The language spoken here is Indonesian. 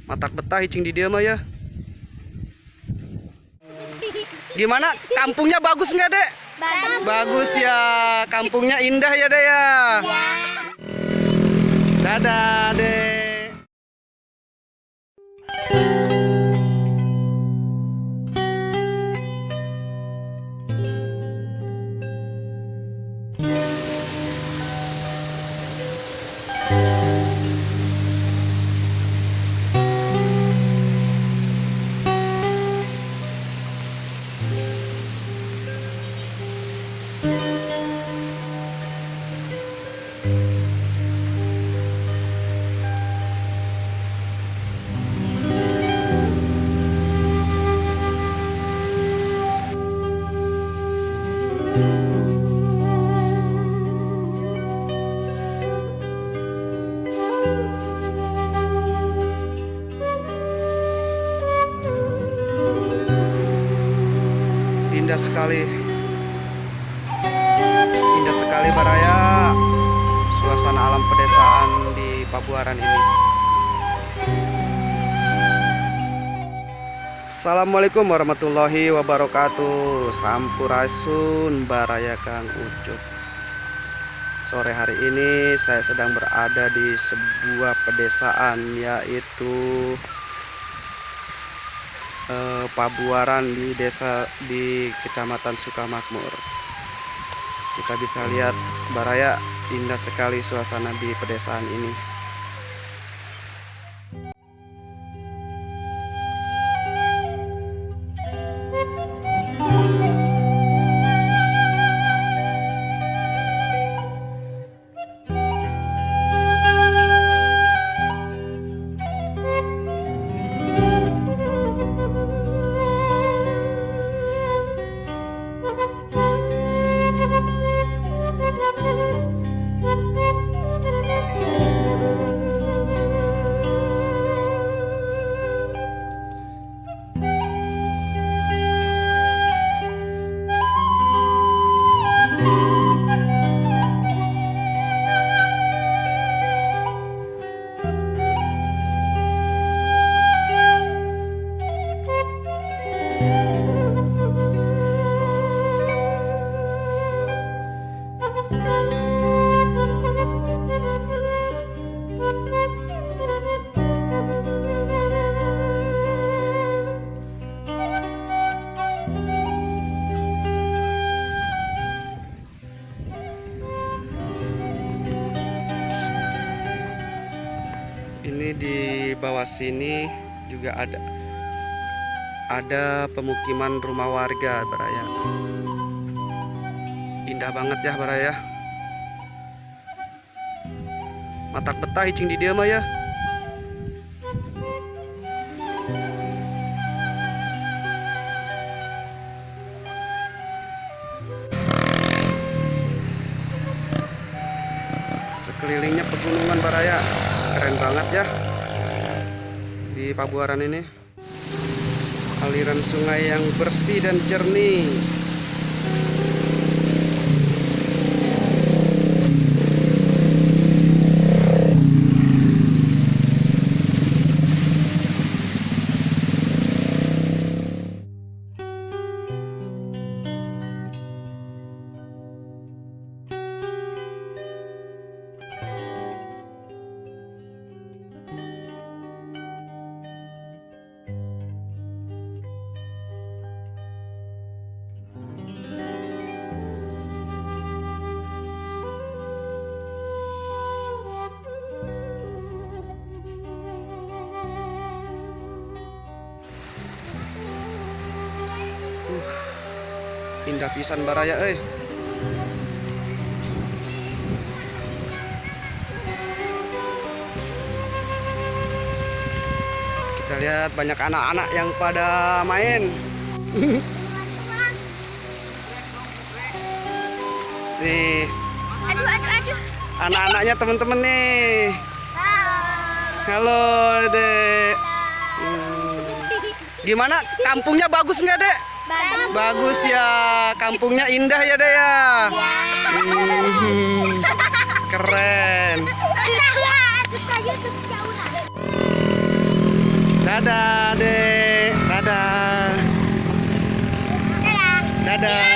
Matak betah hicing di dia mah ya. Gimana? Kampungnya bagus nggak, Dek? Bagus ya. Kampungnya indah ya, Dek ya. Dadah, Dek. Indah sekali Baraya, suasana alam pedesaan di Pabuaran ini. Assalamualaikum warahmatullahi wabarakatuh. Sampurasun Baraya Kang Ucup. Sore hari ini saya sedang berada di sebuah pedesaan, yaitu Pabuaran di Kecamatan Sukamakmur. Kita bisa lihat Baraya, indah sekali suasana di pedesaan ini. Ini di bawah sini juga ada pemukiman rumah warga Baraya. Indah banget ya Baraya. Matak betah hicing di dia mah ya. Sekelilingnya pegunungan Baraya. Keren banget ya di Pabuaran ini. Aliran sungai yang bersih dan jernih. Indah pisan Baraya euy. Kita lihat banyak anak-anak yang pada main. Nih. Aduh. Anak-anaknya temen-temen nih. Halo, Dek. Gimana? Kampungnya bagus nggak, Dek? Bagus ya. Kampungnya indah ya, Dek ya. Keren. Dadah, Dek. Dadah. Dadah. Dadah.